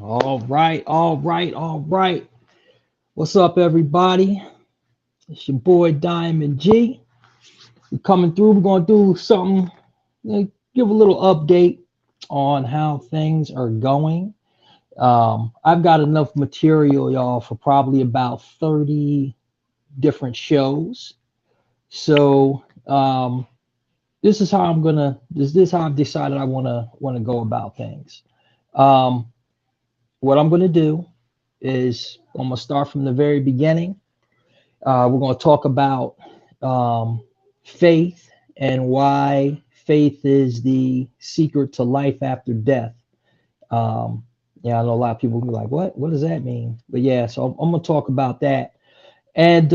All right, all right, all right. What's up, everybody? It's your boy Diamond G. We're coming through. We're gonna do something, give a little update on how things are going. I've got enough material, y'all, for probably about 30 different shows. So this is how I'm gonna. This is how I've decided I wanna go about things. Um, what I'm gonna do is I'm gonna start from the very beginning. We're going to talk about um, faith and why faith is the secret to life after death. Um, yeah, I know a lot of people will be like, "What? What does that mean?" But yeah, so I'm going to talk about that. And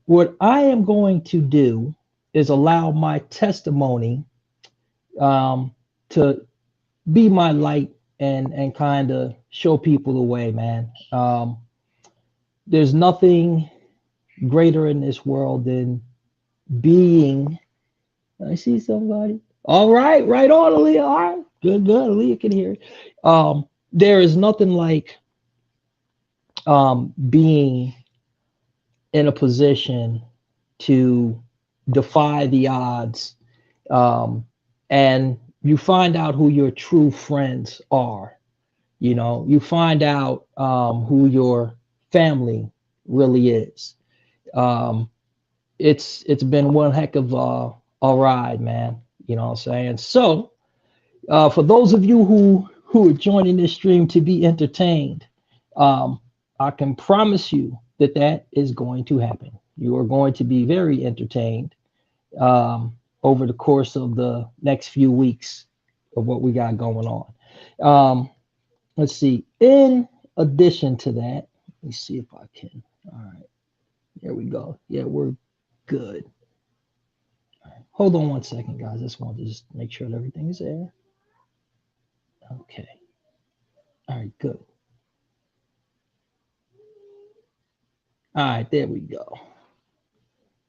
what I am going to do is allow my testimony um, to be my light and kind of show people the way, man. There's nothing greater in this world than being. I see somebody. All right, right on, Aaliyah. All right, good, good. Aaliyah can hear it. There is nothing like being in a position to defy the odds, um, and you find out who your true friends are. You know, you find out who your family really is. Um, it's been one heck of a ride, man. You know what I'm saying? So, for those of you who are joining this stream to be entertained, um, I can promise you that that is going to happen. You are going to be very entertained over the course of the next few weeks of what we got going on. Um, let's see. In addition to that, let me see if I can. All right, there we go. Yeah, we're good. Hold on one second, guys. I just want to just make sure that everything is there. Okay. All right, good. All right, there we go.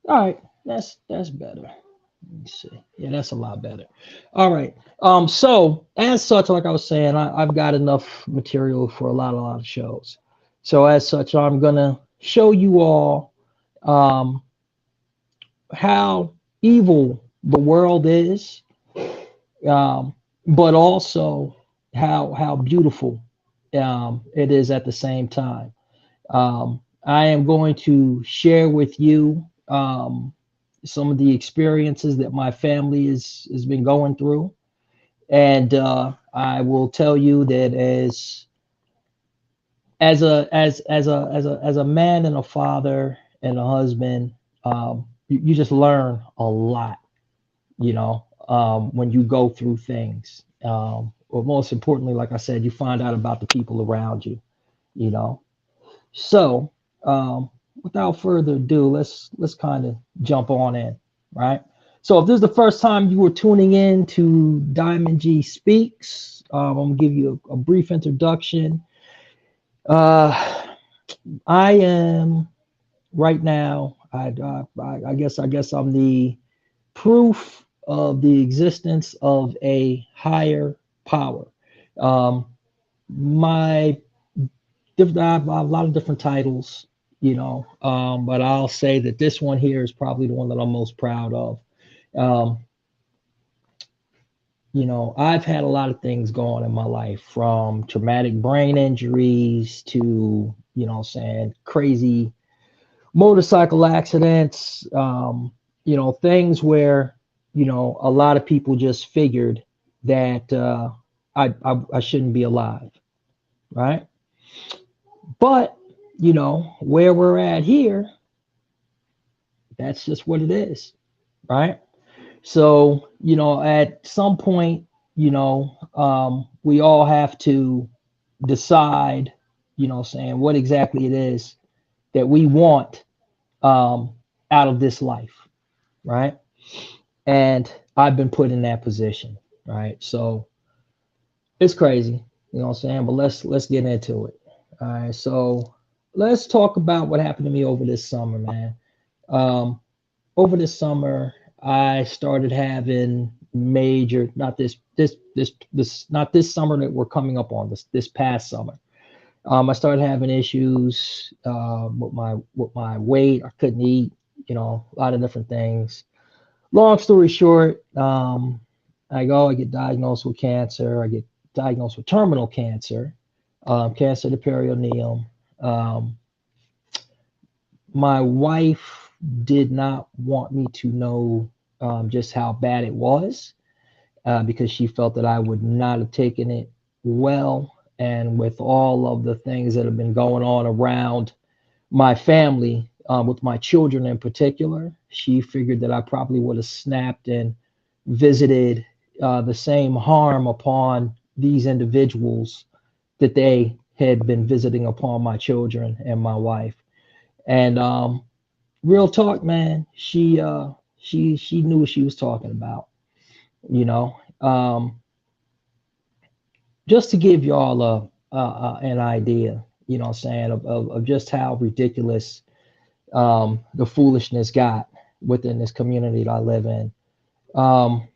All right, that's better. Let me see. Yeah, that's a lot better. All right. So as such, like I was saying, I've got enough material for a lot of shows. So as such, I'm gonna show you all um how evil the world is, but also how beautiful it is at the same time. I am going to share with you some of the experiences that my family has been going through, and I will tell you that as a man and a father and a husband, you just learn a lot, when you go through things. But most importantly, like I said, you find out about the people around you, you know. So, without further ado, let's kind of jump on in, right? So, if this is the first time you were tuning in to Diamond G Speaks, I'm gonna give you a brief introduction. Uh, I am right now. I guess I'm the proof of the existence of a higher power. Um, my I have a lot of different titles, but I'll say that this one here is probably the one that I'm most proud of. Um, I've had a lot of things going in my life, from traumatic brain injuries to, saying, crazy motorcycle accidents, things where, a lot of people just figured that I shouldn't be alive, right? But, where we're at here, that's just what it is, right? So, at some point, we all have to decide, saying what exactly it is that we want um, out of this life, right? And I've been put in that position, right? So it's crazy, what I'm saying? But let's get into it. All right. So let's talk about what happened to me over this summer, man. Um, Over this summer, I started having major, not not this summer that we're coming up on, this past summer. I started having issues with my weight. I couldn't eat, a lot of different things. Long story short, I get diagnosed with cancer. I get diagnosed with terminal cancer, cancer of the peritoneum. Um, my wife did not want me to know just how bad it was because she felt that I would not have taken it well. And with all of the things that have been going on around my family, with my children in particular, she figured that I probably would have snapped and visited the same harm upon these individuals that they had been visiting upon my children and my wife. And real talk, man, she knew what she was talking about, you know. Just to give y'all an idea, what I'm saying, of just how ridiculous the foolishness got within this community that I live in. Um,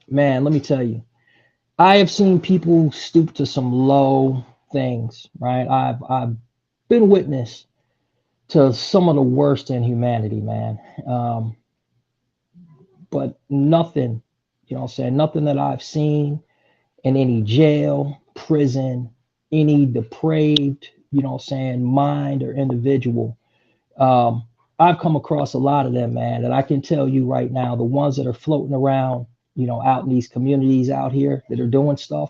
Man, let me tell you, I have seen people stoop to some low things, right? I've been witness to some of the worst in humanity, man. Um, but nothing, what I'm saying, nothing that I've seen in any jail, prison, any depraved, what I'm saying, mind or individual. Um, I've come across a lot of them, man, and I can tell you right now, the ones that are floating around, out in these communities out here that are doing stuff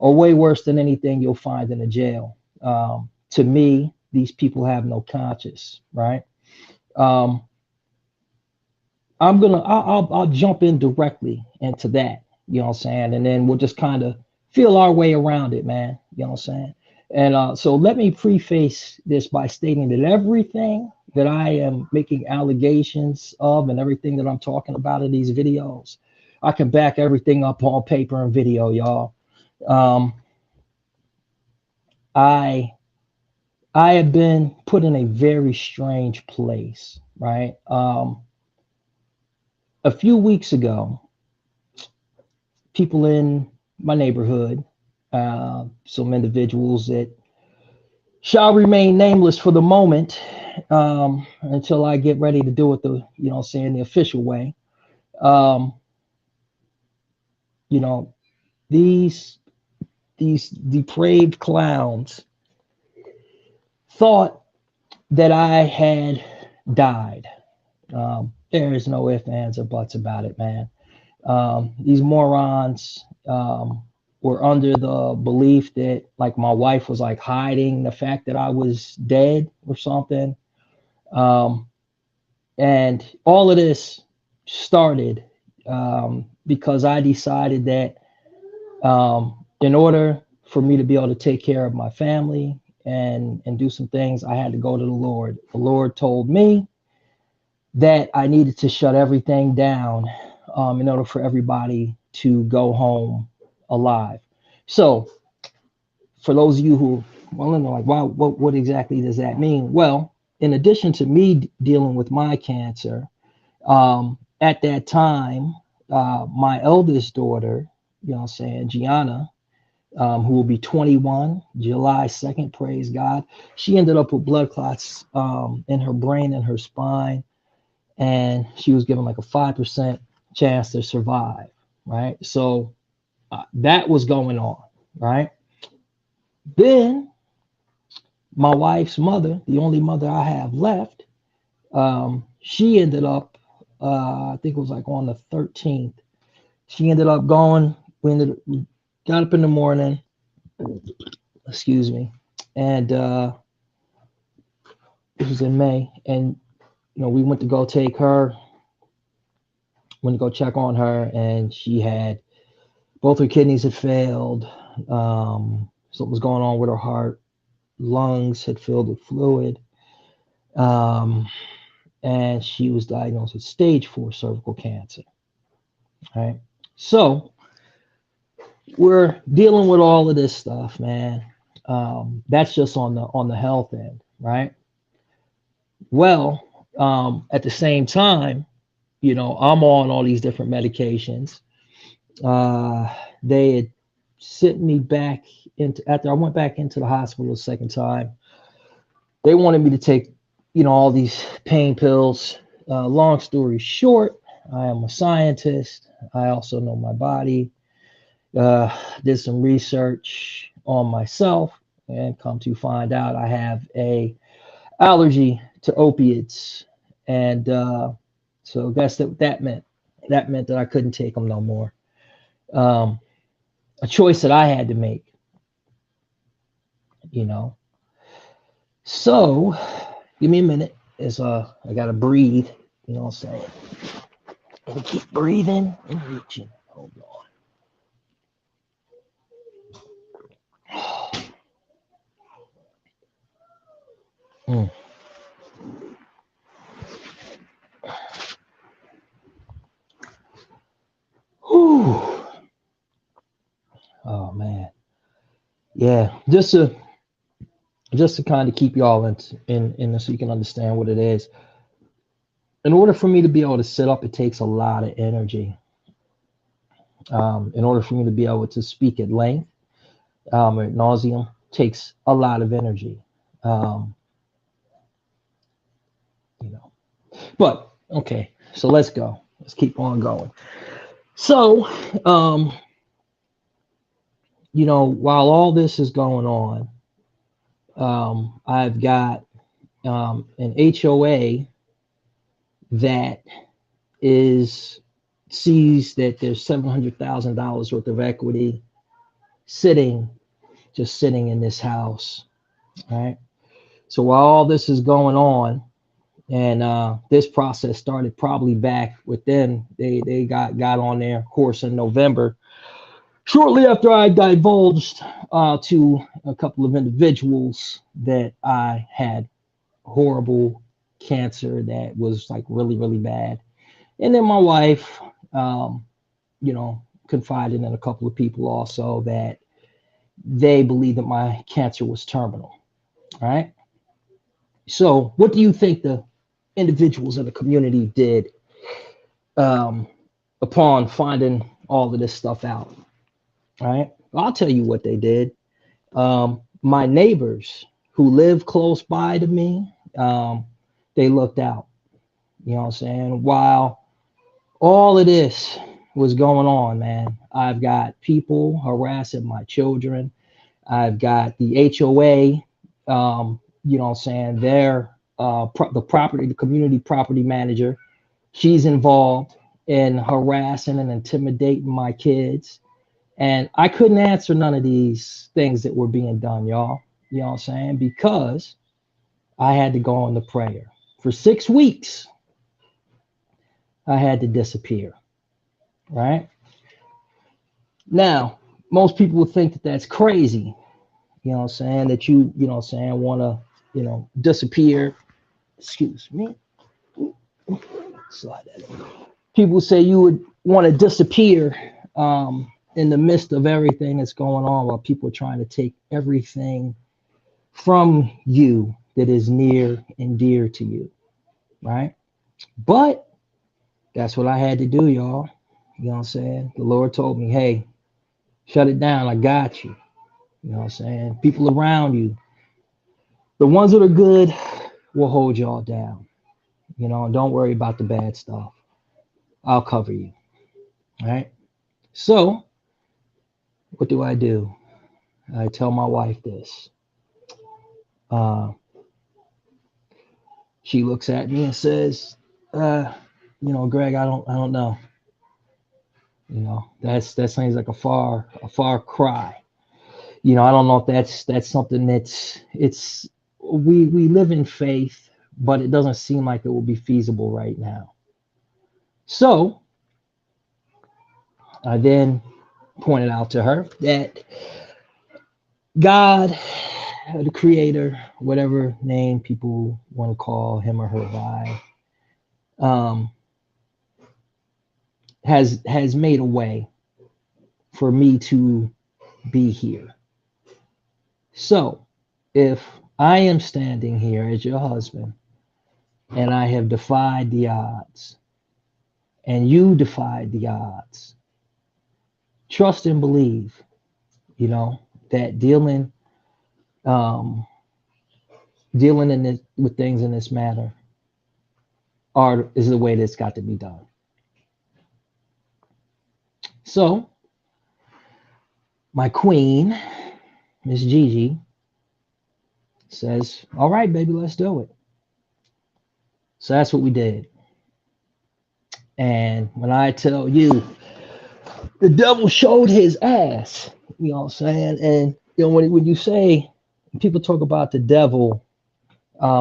are way worse than anything you'll find in a jail. To me, these people have no conscience, right? Um, I'll jump in directly into that, what I'm saying, and then we'll just kind of feel our way around it, man. You know what I'm saying? And so let me preface this by stating that everything that I am making allegations of and everything that I'm talking about in these videos, I can back everything up on paper and video, y'all. Um, I I have been put in a very strange place, right? A few weeks ago, people in my neighborhood, some individuals that shall remain nameless for the moment, until I get ready to do it the official way. Um, you know, these these depraved clowns thought that I had died. There is no ifs, ands, or buts about it, man. These morons were under the belief that like my wife was like hiding the fact that I was dead or something. Um, and all of this started because I decided that in order for me to be able to take care of my family and do some things, I had to go to the Lord. The Lord told me that I needed to shut everything down in order for everybody to go home alive. So, for those of you who want to know, like, wow, what exactly does that mean? Well, in addition to me dealing with my cancer, at that time, my eldest daughter, Gianna, who will be 21 July 2nd, praise God, she ended up with blood clots in her brain and her spine, and she was given like a 5% chance to survive, right? So that was going on, right? Then my wife's mother, the only mother I have left, she ended up, I think it was like on the 13th, she ended up going, we got up in the morning, excuse me, and it was in May, and we went to go take her, went to go check on her, and she had both her kidneys had failed. Something was going on with her heart. Lungs had filled with fluid. Um, and she was diagnosed with stage 4 cervical cancer. Right. So we're dealing with all of this stuff, man. That's just on the health end, right? Well, at the same time, I'm on all these different medications. They had sent me back into, after I went back into the hospital the second time. They wanted me to take, all these pain pills. Long story short, I am a scientist. I also know my body. Did some research on myself and come to find out I have a allergy to opiates, and so that's that meant that I couldn't take them no more. Um, a choice that I had to make, you know. So give me a minute as I gotta breathe, you know what I'm saying? And keep breathing and reaching. Hold on. Mm. Whew. Oh man. Yeah. Just to kind of keep y'all in this so you can understand what it is. In order for me to be able to sit up, it takes a lot of energy. In order for me to be able to speak at length, or ad nauseum, takes a lot of energy. Um, you know. But okay, so let's go. Let's keep on going. So, while all this is going on, I've got an HOA that is sees that there's $700,000 worth of equity sitting, just sitting in this house. All right. So while all this is going on, and this process started probably back within, they got on their course in November, shortly after I divulged to a couple of individuals that I had horrible cancer that was like really, really bad. And then my wife, um, confided in a couple of people also that they believed that my cancer was terminal. All right. So, what do you think the individuals in the community did um, upon finding all of this stuff out? All right. I'll tell you what they did. My neighbors who live close by to me, they looked out. You know what I'm saying? While all of this was going on, man, I've got people harassing my children. I've got the HOA, you know what I'm saying? The community property manager, she's involved in harassing and intimidating my kids. And I couldn't answer none of these things that were being done, y'all. You know what I'm saying? Because I had to go into prayer. For 6 weeks, I had to disappear, right? Now, most people would think that that's crazy, you know what I'm saying? That you know what I'm saying, want to, disappear. Excuse me. Slide that in. People say you would want to disappear in the midst of everything that's going on while people are trying to take everything from you that is near and dear to you, right? But that's what I had to do, y'all. You know what I'm saying? The Lord told me, hey, shut it down. I got you. You know what I'm saying? People around you, the ones that are good, will hold y'all down. And don't worry about the bad stuff. I'll cover you. All right. So, what do? I tell my wife this. Uh, she looks at me and says, Greg, I don't know. That seems like a far cry. I don't know if that's something we live in faith, but it doesn't seem like it will be feasible right now. So I then pointed out to her that God, the creator, whatever name people want to call him or her by, um, has made a way for me to be here. So if I am standing here as your husband and I have defied the odds, and you defied the odds. Trust and believe, you know, that um, dealing in this, with things in this matter is the way that's got to be done. So, my queen, Miss Gigi, says, "All right, baby, let's do it." So that's what we did. And when I tell you, the devil showed his ass, you know what I'm saying? And you know, when you say, people talk about the devil,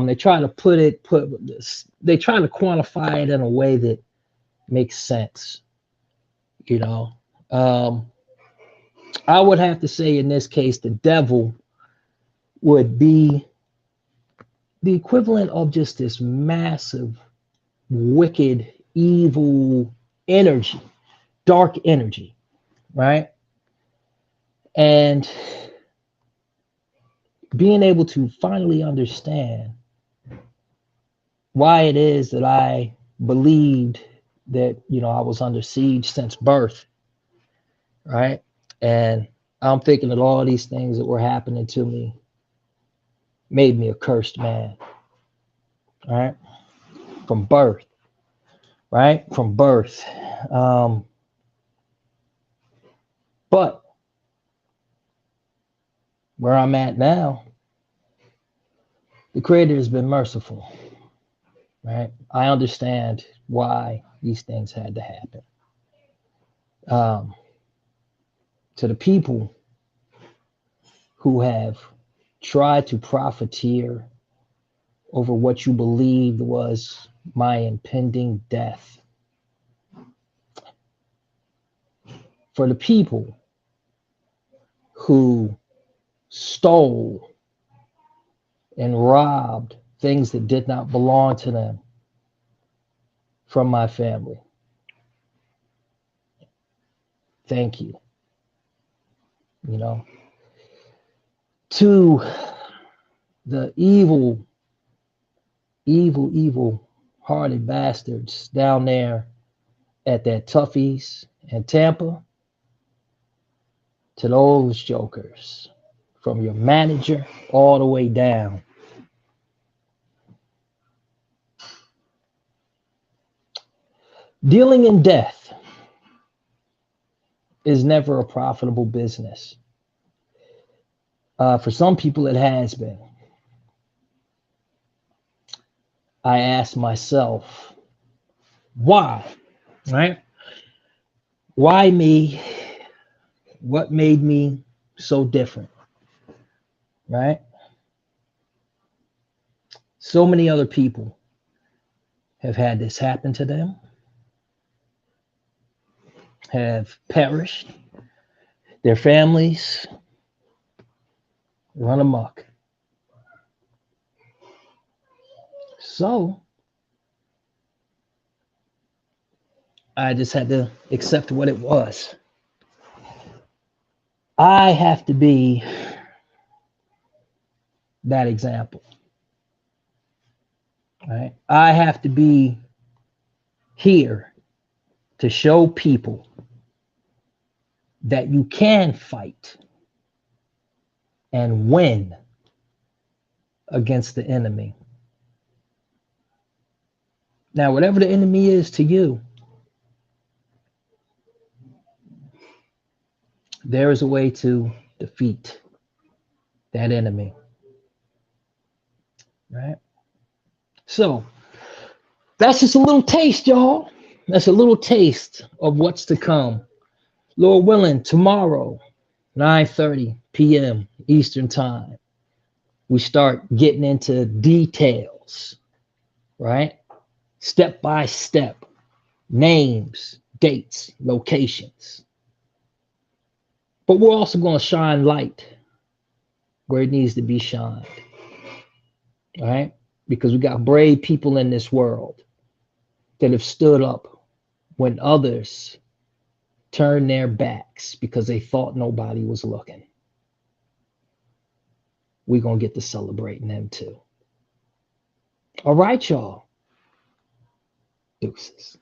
they try to they try to quantify it in a way that makes sense, you know. Um, I would have to say in this case, the devil would be the equivalent of just this massive, wicked, evil energy, dark energy, right? And being able to finally understand why it is that I believed that, you know, I was under siege since birth, right? And I'm thinking that all these things that were happening to me made me a cursed man, right? From birth, right? From birth. Um, but where I'm at now, the Creator has been merciful, right? I understand why these things had to happen. Um, to the people who have tried to profiteer over what you believed was my impending death. For the people who stole and robbed things that did not belong to them from my family, thank you. You know, to the evil hearted bastards down there at that Tuffy's in Tampa, to those jokers, from your manager all the way down. Dealing in death is never a profitable business. For some people, it has been. I ask myself, why? Right? Why me? What made me so different? Right? So many other people have had this happen to them, have perished, their families run amok. So I just had to accept what it was. I have to be that example, right? I have to be here to show people that you can fight and win against the enemy. Now, whatever the enemy is to you, there is a way to defeat that enemy, right? So that's just a little taste, y'all. That's a little taste of what's to come. Lord willing, tomorrow, 9:30 p.m. Eastern Time, we start getting into details, right? Step by step, names, dates, locations. But we're also going to shine light where it needs to be shined, right? Because we got brave people in this world that have stood up when others turned their backs because they thought nobody was looking. We're going to get to celebrating them too. All right, y'all. Deuces.